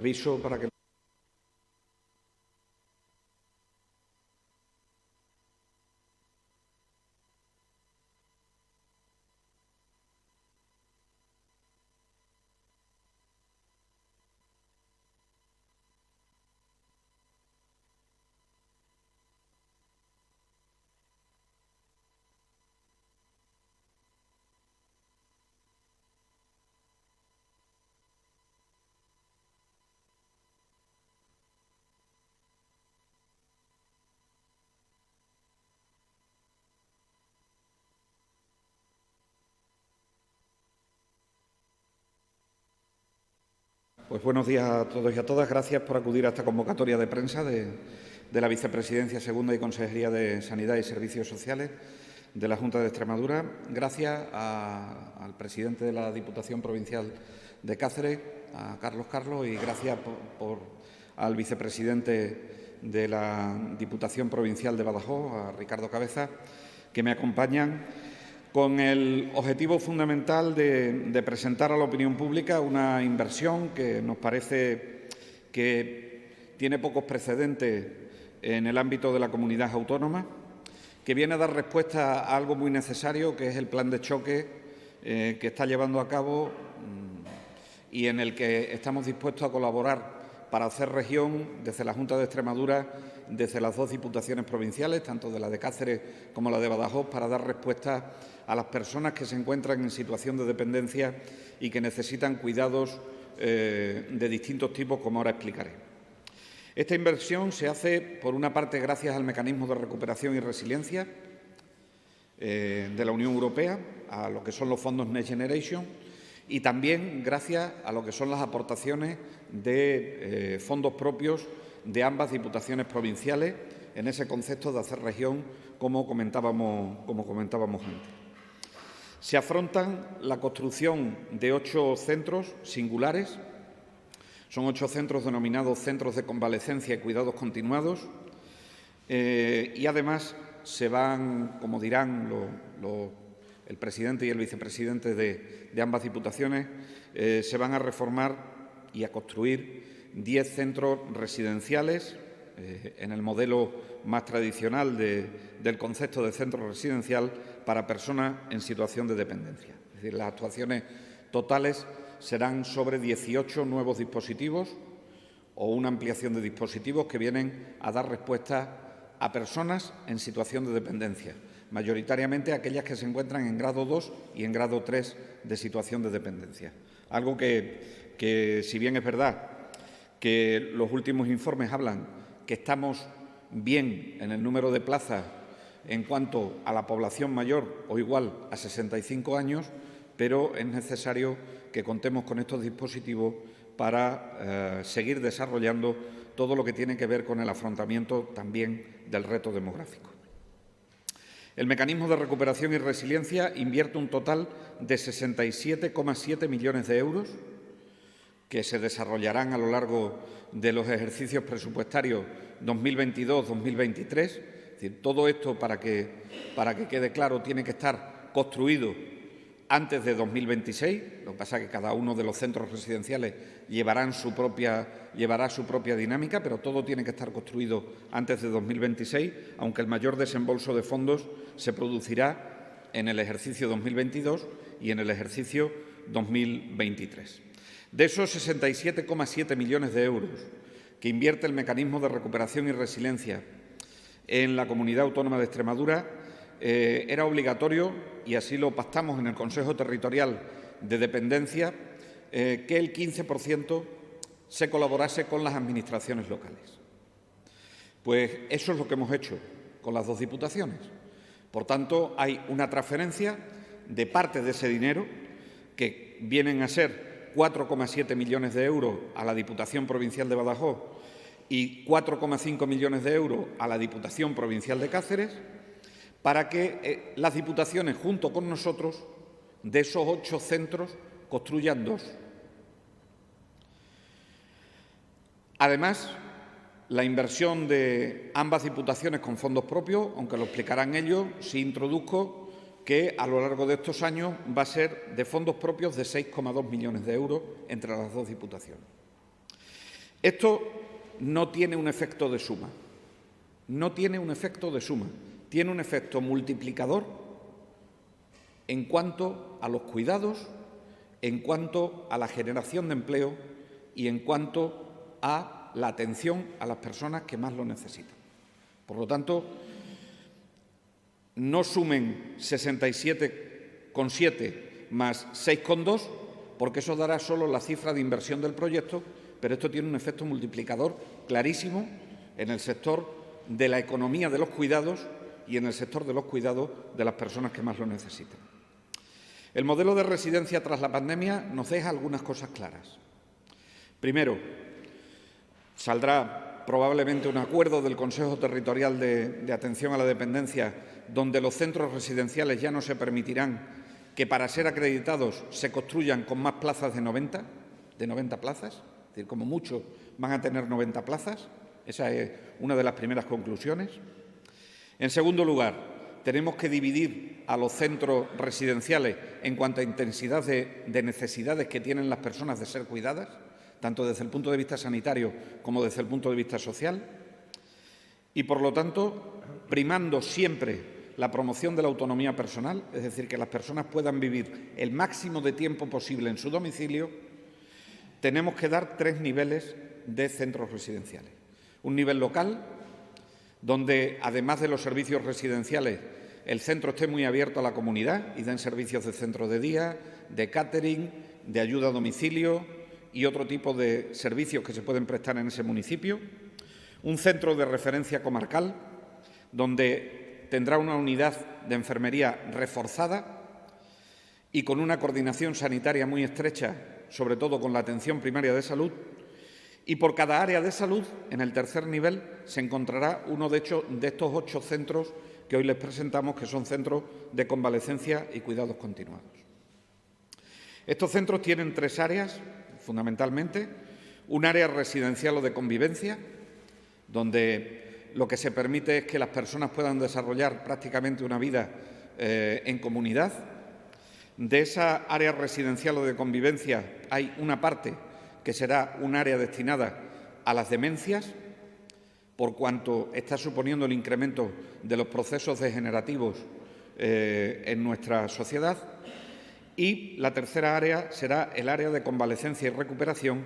Aviso para que... Pues buenos días a todos y a todas. Gracias por acudir a esta convocatoria de prensa de la Vicepresidencia Segunda y Consejería de Sanidad y Servicios Sociales de la Junta de Extremadura. Gracias al presidente de la Diputación Provincial de Cáceres, a Carlos, y gracias al vicepresidente de la Diputación Provincial de Badajoz, a Ricardo Cabeza, que me acompañan con el objetivo fundamental de presentar a la opinión pública una inversión que nos parece que tiene pocos precedentes en el ámbito de la comunidad autónoma, que viene a dar respuesta a algo muy necesario, que es el plan de choque que está llevando a cabo y en el que estamos dispuestos a colaborar para hacer región desde la Junta de Extremadura, desde las dos diputaciones provinciales, tanto de la de Cáceres como la de Badajoz, para dar respuesta a las personas que se encuentran en situación de dependencia y que necesitan cuidados de distintos tipos, como ahora explicaré. Esta inversión se hace, por una parte, gracias al mecanismo de recuperación y resiliencia de la Unión Europea, a lo que son los fondos Next Generation, y también gracias a lo que son las aportaciones de fondos propios de ambas diputaciones provinciales en ese concepto de hacer región, como comentábamos antes. Se afrontan la construcción de 8 centros singulares. Son 8 centros denominados centros de convalecencia y cuidados continuados y además se van, como dirán el presidente y el vicepresidente de ambas diputaciones, se van a reformar y a construir 10 centros residenciales en el modelo más tradicional del concepto de centro residencial para personas en situación de dependencia. Es decir, las actuaciones totales serán sobre 18 nuevos dispositivos o una ampliación de dispositivos que vienen a dar respuesta a personas en situación de dependencia, mayoritariamente aquellas que se encuentran en grado 2 y en grado 3 de situación de dependencia. Algo que si bien es verdad que los últimos informes hablan que estamos bien en el número de plazas en cuanto a la población mayor o igual a 65 años, pero es necesario que contemos con estos dispositivos para seguir desarrollando todo lo que tiene que ver con el afrontamiento también del reto demográfico. El mecanismo de recuperación y resiliencia invierte un total de 67,7 millones de euros que se desarrollarán a lo largo de los ejercicios presupuestarios 2022-2023. Es decir, todo esto, para que quede claro, tiene que estar construido antes de 2026. Lo que pasa es que cada uno de los centros residenciales llevará su propia dinámica, pero todo tiene que estar construido antes de 2026, aunque el mayor desembolso de fondos se producirá en el ejercicio 2022 y en el ejercicio 2023. De esos 67,7 millones de euros que invierte el mecanismo de recuperación y resiliencia en la Comunidad Autónoma de Extremadura, era obligatorio, y así lo pactamos en el Consejo Territorial de Dependencia, que el 15% se colaborase con las administraciones locales. Pues eso es lo que hemos hecho con las dos diputaciones. Por tanto, hay una transferencia de parte de ese dinero, que vienen a ser 4,7 millones de euros a la Diputación Provincial de Badajoz y 4,5 millones de euros a la Diputación Provincial de Cáceres, para que las diputaciones, junto con nosotros, de esos 8 centros, construyan 2. Además, la inversión de ambas diputaciones con fondos propios, aunque lo explicarán ellos, sí introduzco que a lo largo de estos años va a ser de fondos propios de 6,2 millones de euros entre las dos diputaciones. Esto no tiene un efecto de suma, no tiene un efecto de suma, tiene un efecto multiplicador en cuanto a los cuidados, en cuanto a la generación de empleo y en cuanto a la atención a las personas que más lo necesitan. Por lo tanto, no sumen 67,7 más 6,2, porque eso dará solo la cifra de inversión del proyecto, pero esto tiene un efecto multiplicador clarísimo en el sector de la economía de los cuidados y en el sector de los cuidados de las personas que más lo necesitan. El modelo de residencia tras la pandemia nos deja algunas cosas claras. Primero, saldrá probablemente un acuerdo del Consejo Territorial de Atención a la Dependencia, donde los centros residenciales ya no se permitirán que para ser acreditados se construyan con más plazas de 90 plazas, es decir, como mucho van a tener 90 plazas. Esa es una de las primeras conclusiones. En segundo lugar, tenemos que dividir a los centros residenciales en cuanto a intensidad de necesidades que tienen las personas de ser cuidadas, tanto desde el punto de vista sanitario como desde el punto de vista social. Y, por lo tanto, primando siempre la promoción de la autonomía personal, es decir, que las personas puedan vivir el máximo de tiempo posible en su domicilio, tenemos que dar 3 niveles de centros residenciales. Un nivel local, donde, además de los servicios residenciales, el centro esté muy abierto a la comunidad y den servicios de centro de día, de catering, de ayuda a domicilio y otro tipo de servicios que se pueden prestar en ese municipio. Un centro de referencia comarcal, donde tendrá una unidad de enfermería reforzada y con una coordinación sanitaria muy estrecha, sobre todo con la atención primaria de salud. Y por cada área de salud, en el tercer nivel, se encontrará uno de estos 8 centros que hoy les presentamos, que son centros de convalecencia y cuidados continuados. Estos centros tienen 3 áreas, fundamentalmente. Un área residencial o de convivencia, donde lo que se permite es que las personas puedan desarrollar prácticamente una vida en comunidad. De esa área residencial o de convivencia hay una parte que será un área destinada a las demencias, por cuanto está suponiendo el incremento de los procesos degenerativos en nuestra sociedad. Y la tercera área será el área de convalecencia y recuperación,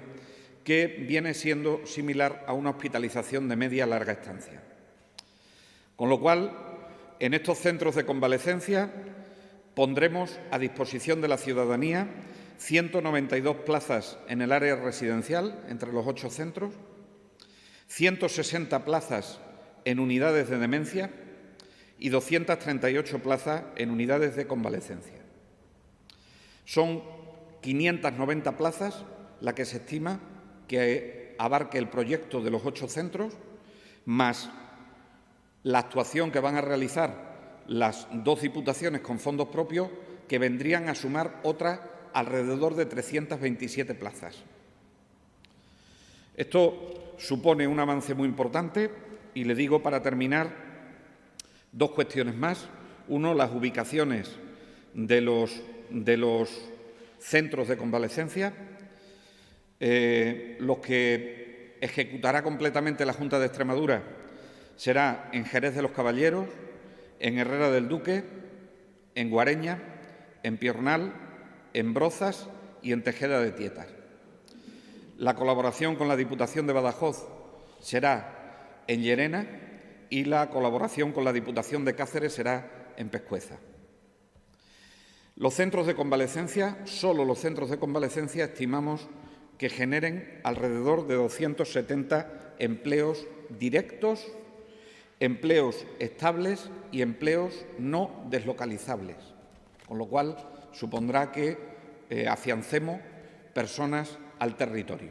que viene siendo similar a una hospitalización de media a larga estancia. Con lo cual, en estos centros de convalecencia pondremos a disposición de la ciudadanía 192 plazas en el área residencial, entre los 8 centros, 160 plazas en unidades de demencia y 238 plazas en unidades de convalecencia. Son 590 plazas la que se estima que abarque el proyecto de los 8 centros, más la actuación que van a realizar las 2 diputaciones con fondos propios, que vendrían a sumar otras alrededor de 327 plazas. Esto supone un avance muy importante y le digo, para terminar, 2 cuestiones más. Uno, las ubicaciones de los centros de convalecencia, los que ejecutará completamente la Junta de Extremadura será en Jerez de los Caballeros, en Herrera del Duque, en Guareña, en Piornal, en Brozas y en Tejeda de Tietar. La colaboración con la Diputación de Badajoz será en Llerena y la colaboración con la Diputación de Cáceres será en Pescueza. Los centros de convalecencia, solo los centros de convalecencia, estimamos que generen alrededor de 270 empleos directos, empleos estables y empleos no deslocalizables, con lo cual supondrá que afiancemos personas al territorio.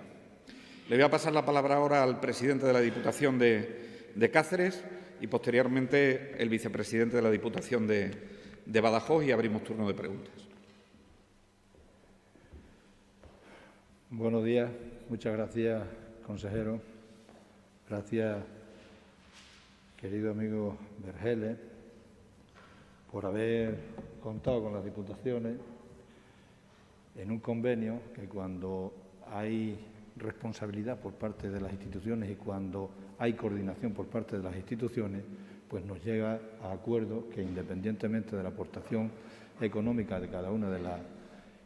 Le voy a pasar la palabra ahora al presidente de la Diputación de Cáceres y posteriormente el vicepresidente de la Diputación de Badajoz, y abrimos turno de preguntas. Buenos días. Muchas gracias, consejero. Gracias, querido amigo Vergeles, por haber contado con las diputaciones en un convenio que, cuando hay responsabilidad por parte de las instituciones y cuando hay coordinación por parte de las instituciones, pues nos llega a acuerdos que, independientemente de la aportación económica de cada una de las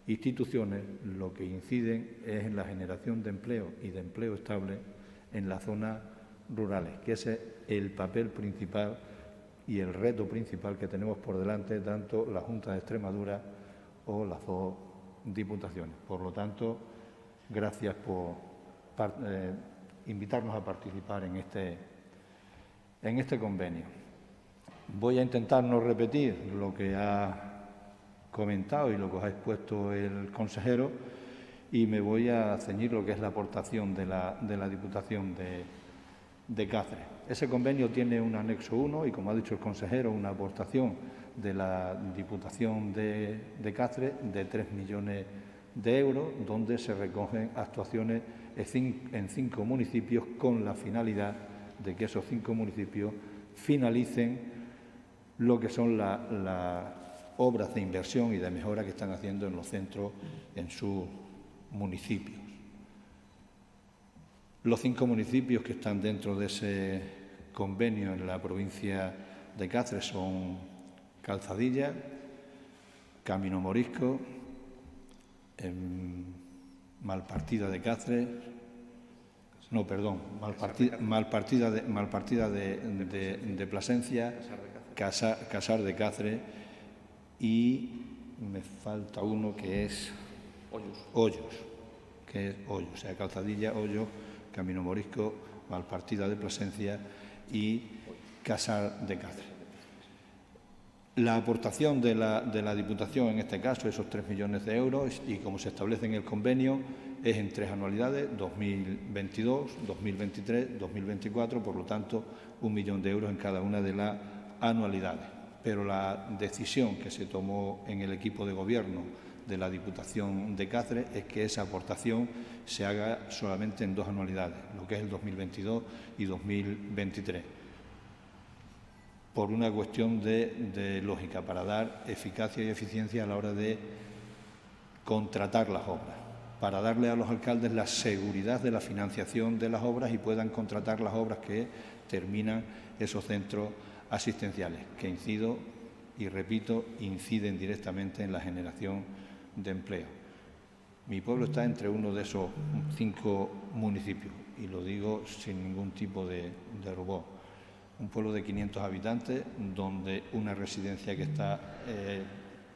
instituciones, lo que inciden es en la generación de empleo y de empleo estable en las zonas rurales, que ese es el papel principal y el reto principal que tenemos por delante, tanto la Junta de Extremadura o las dos diputaciones. Por lo tanto, gracias por invitarnos a participar en este convenio. Voy a intentar no repetir lo que ha comentado y lo que os ha expuesto el consejero y me voy a ceñir lo que es la aportación de la Diputación de Cáceres. Ese convenio tiene un anexo 1 y, como ha dicho el consejero, una aportación de la Diputación de Cáceres de 3 millones de euros, donde se recogen actuaciones en 5 municipios con la finalidad de que esos 5 municipios finalicen lo que son las obras de inversión y de mejora que están haciendo en los centros, en sus municipios. Los 5 municipios que están dentro de ese convenio en la provincia de Cáceres son Calzadilla, Camino Morisco, Malpartida de Cáceres, Malpartida de Plasencia, Casar de Cáceres y me falta uno que es Hoyos, o sea, Calzadilla, Hoyos, Camino Morisco, Malpartida de Plasencia y Casar de Cáceres. La aportación de la Diputación, en este caso, esos 3 millones de euros, y como se establece en el convenio, es en 3 anualidades, 2022, 2023, 2024, por lo tanto, 1 millón de euros en cada una de las anualidades. Pero la decisión que se tomó en el equipo de gobierno de la Diputación de Cáceres es que esa aportación se haga solamente en 2 anualidades, lo que es el 2022 y 2023, por una cuestión de lógica, para dar eficacia y eficiencia a la hora de contratar las obras, para darle a los alcaldes la seguridad de la financiación de las obras y puedan contratar las obras que terminan esos centros asistenciales, que incido y repito, inciden directamente en la generación de empleo. Mi pueblo está entre uno de esos 5 municipios, y lo digo sin ningún tipo de rubor. Un pueblo de 500 habitantes, donde una residencia que está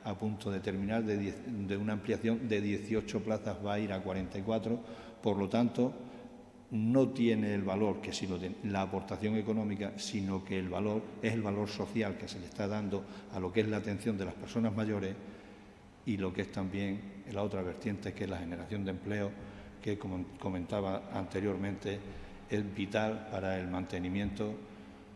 a punto de terminar, de una ampliación de 18 plazas, va a ir a 44, por lo tanto, no tiene el valor que sí lo tiene la aportación económica, sino que el valor es el valor social que se le está dando a lo que es la atención de las personas mayores y lo que es también la otra vertiente, que es la generación de empleo, que, como comentaba anteriormente, es vital para el mantenimiento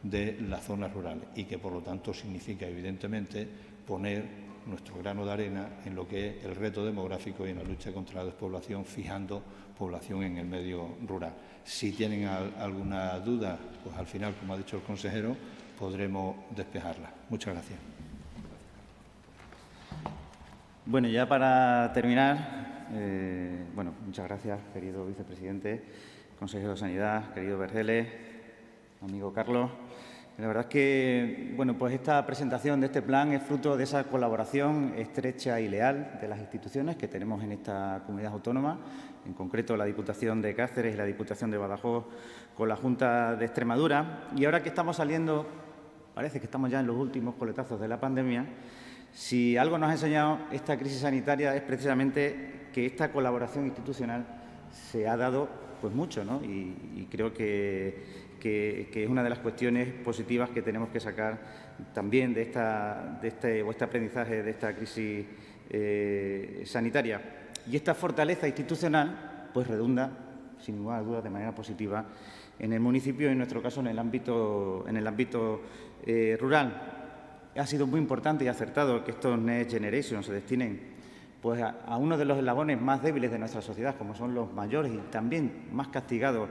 de las zonas rurales y que, por lo tanto, significa, evidentemente, poner nuestro grano de arena en lo que es el reto demográfico y en la lucha contra la despoblación, fijando población en el medio rural. Si tienen alguna duda, pues al final, como ha dicho el consejero, podremos despejarla. Muchas gracias. Bueno, ya para terminar, muchas gracias, querido vicepresidente, consejero de Sanidad, querido Vergeles, amigo Carlos. La verdad es que, pues esta presentación de este plan es fruto de esa colaboración estrecha y leal de las instituciones que tenemos en esta comunidad autónoma, en concreto la Diputación de Cáceres y la Diputación de Badajoz con la Junta de Extremadura. Y ahora que estamos saliendo, parece que estamos ya en los últimos coletazos de la pandemia, si algo nos ha enseñado esta crisis sanitaria es precisamente que esta colaboración institucional se ha dado pues mucho, ¿no? Y creo que es una de las cuestiones positivas que tenemos que sacar también de este aprendizaje de esta crisis sanitaria. Y esta fortaleza institucional pues redunda, sin ninguna duda, de manera positiva en el municipio, en nuestro caso en el ámbito rural. Ha sido muy importante y acertado que estos Next Generation se destinen pues a uno de los eslabones más débiles de nuestra sociedad, como son los mayores y también más castigados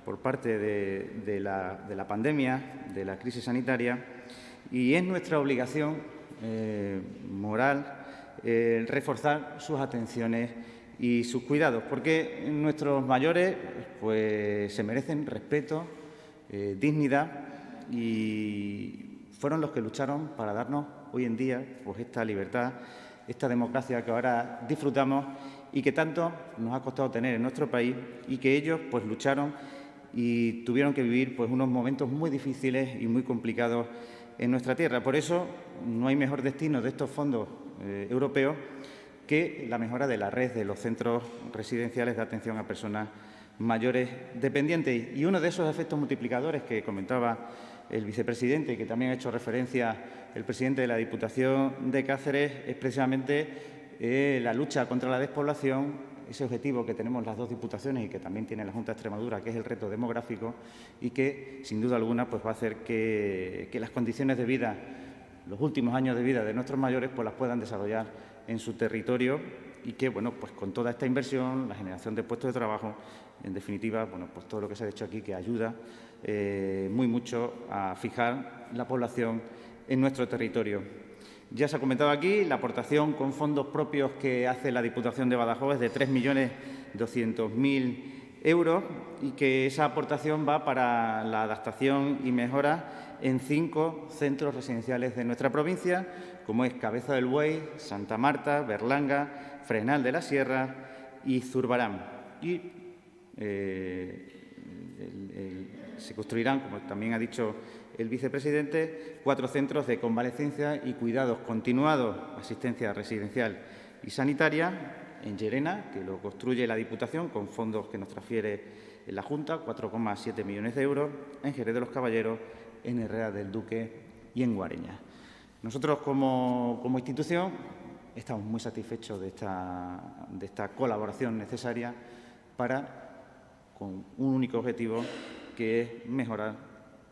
por parte de la pandemia, de la crisis sanitaria, y es nuestra obligación moral reforzar sus atenciones y sus cuidados, porque nuestros mayores pues, se merecen respeto, dignidad, y fueron los que lucharon para darnos hoy en día pues, esta libertad, esta democracia que ahora disfrutamos y que tanto nos ha costado tener en nuestro país, y que ellos pues, lucharon y tuvieron que vivir pues, unos momentos muy difíciles y muy complicados en nuestra tierra. Por eso no hay mejor destino de estos fondos europeos que la mejora de la red de los centros residenciales de atención a personas mayores dependientes. Y uno de esos efectos multiplicadores que comentaba el vicepresidente y que también ha hecho referencia el presidente de la Diputación de Cáceres es precisamente la lucha contra la despoblación, ese objetivo que tenemos las dos diputaciones y que también tiene la Junta de Extremadura, que es el reto demográfico y que, sin duda alguna, pues va a hacer que las condiciones de vida, los últimos años de vida de nuestros mayores, pues las puedan desarrollar en su territorio y que, bueno, pues con toda esta inversión, la generación de puestos de trabajo, en definitiva, bueno, pues todo lo que se ha dicho aquí que ayuda muy mucho a fijar la población en nuestro territorio. Ya se ha comentado aquí la aportación con fondos propios que hace la Diputación de Badajoz es de 3.200.000 euros y que esa aportación va para la adaptación y mejora en 5 centros residenciales de nuestra provincia, como es Cabeza del Buey, Santa Marta, Berlanga, Frenal de la Sierra y Zurbarán. Y se construirán, como también ha dicho el vicepresidente, 4 centros de convalecencia y cuidados continuados, asistencia residencial y sanitaria en Llerena, que lo construye la Diputación con fondos que nos transfiere la Junta, 4,7 millones de euros, en Jerez de los Caballeros, en Herrera del Duque y en Guareña. Nosotros, como institución, estamos muy satisfechos de esta colaboración necesaria con un único objetivo, que es mejorar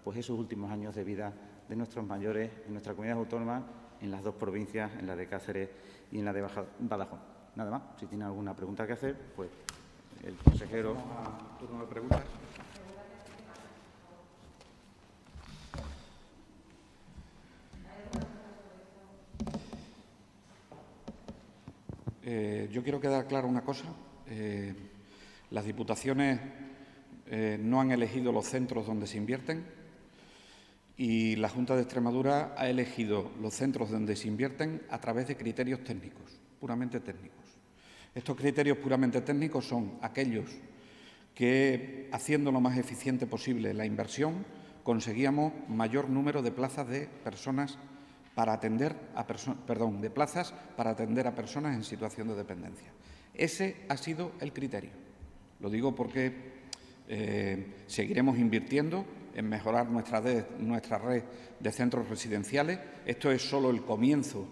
pues, esos últimos años de vida de nuestros mayores en nuestra comunidad autónoma, en las 2 provincias, en la de Cáceres y en la de Badajoz. Nada más. Si tiene alguna pregunta que hacer, pues el consejero. Turno de preguntas. Yo quiero quedar claro una cosa. Las diputaciones no han elegido los centros donde se invierten y la Junta de Extremadura ha elegido los centros donde se invierten a través de criterios técnicos, puramente técnicos. Estos criterios puramente técnicos son aquellos que, haciendo lo más eficiente posible la inversión, conseguíamos mayor número de plazas de personas para atender a plazas para atender a personas en situación de dependencia. Ese ha sido el criterio. Lo digo porque seguiremos invirtiendo en mejorar nuestra red de centros residenciales. Esto es solo el comienzo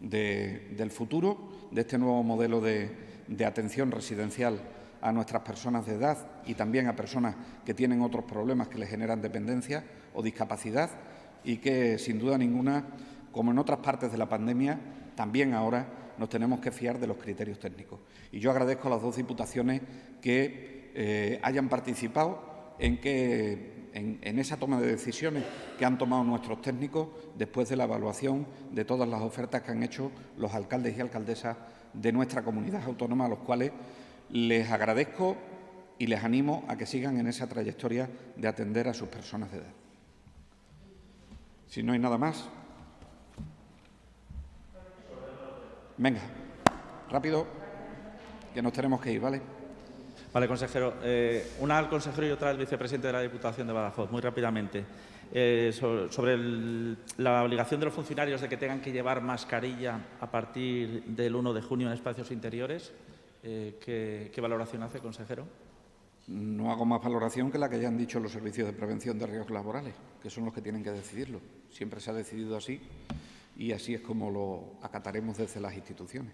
del futuro, de este nuevo modelo de atención residencial a nuestras personas de edad y también a personas que tienen otros problemas que les generan dependencia o discapacidad y que, sin duda ninguna, como en otras partes de la pandemia, también ahora nos tenemos que fiar de los criterios técnicos. Y yo agradezco a las 2 diputaciones que hayan participado en esa toma de decisiones que han tomado nuestros técnicos después de la evaluación de todas las ofertas que han hecho los alcaldes y alcaldesas de nuestra comunidad autónoma, a los cuales les agradezco y les animo a que sigan en esa trayectoria de atender a sus personas de edad. Si no hay nada más. Venga, rápido, que nos tenemos que ir, ¿vale? Vale, consejero. Una al consejero y otra al vicepresidente de la Diputación de Badajoz, muy rápidamente. Sobre la obligación de los funcionarios de que tengan que llevar mascarilla a partir del 1 de junio en espacios interiores, ¿qué valoración hace, consejero? No hago más valoración que la que ya han dicho los servicios de prevención de riesgos laborales, que son los que tienen que decidirlo. Siempre se ha decidido así y así es como lo acataremos desde las instituciones.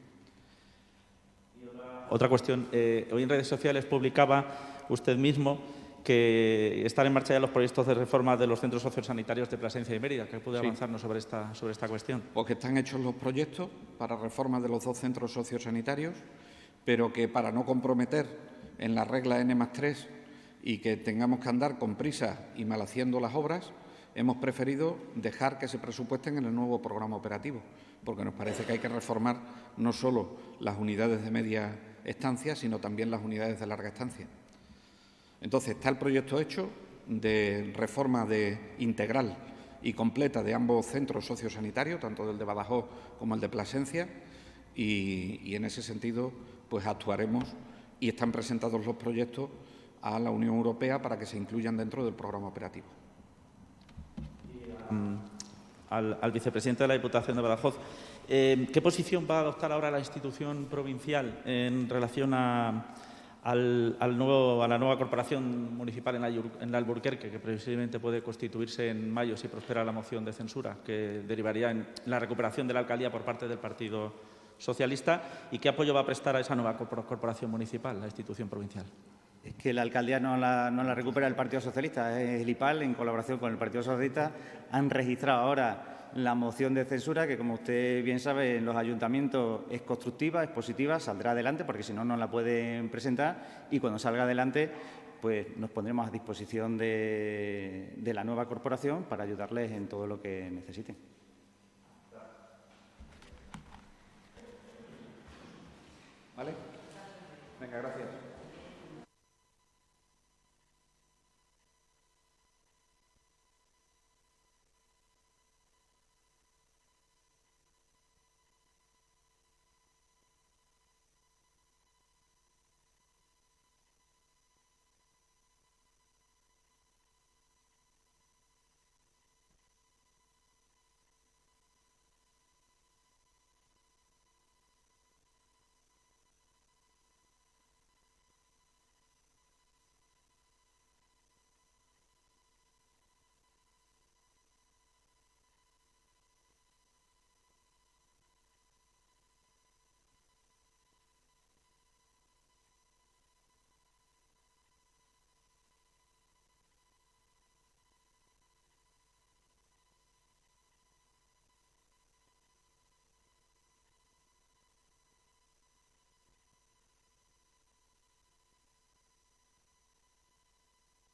Otra cuestión. Hoy en redes sociales publicaba usted mismo que están en marcha ya los proyectos de reforma de los centros sociosanitarios de Plasencia y Mérida. ¿Qué puede avanzarnos sobre esta cuestión? Pues que están hechos los proyectos para reforma de los 2 centros sociosanitarios, pero que para no comprometer en la regla N+3 y que tengamos que andar con prisa y mal haciendo las obras, hemos preferido dejar que se presupuesten en el nuevo programa operativo, porque nos parece que hay que reformar no solo las unidades de media estancia, sino también las unidades de larga estancia. Entonces, está el proyecto hecho de reforma integral y completa de ambos centros sociosanitarios, tanto del de Badajoz como el de Plasencia, y en ese sentido pues actuaremos, y están presentados los proyectos a la Unión Europea para que se incluyan dentro del programa operativo. Al vicepresidente de la Diputación de Badajoz, ¿qué posición va a adoptar ahora la institución provincial en relación a la nueva corporación municipal en la Alburquerque, que previsiblemente puede constituirse en mayo si prospera la moción de censura, que derivaría en la recuperación de la alcaldía por parte del Partido Socialista? ¿Y qué apoyo va a prestar a esa nueva corporación municipal, la institución provincial? Es que la alcaldía no la recupera el Partido Socialista, es el IPAL, en colaboración con el Partido Socialista, han registrado ahora la moción de censura, que como usted bien sabe en los ayuntamientos es constructiva, es positiva, saldrá adelante porque si no, no la pueden presentar, y cuando salga adelante pues nos pondremos a disposición de la nueva corporación para ayudarles en todo lo que necesiten. ¿Vale? Venga, gracias.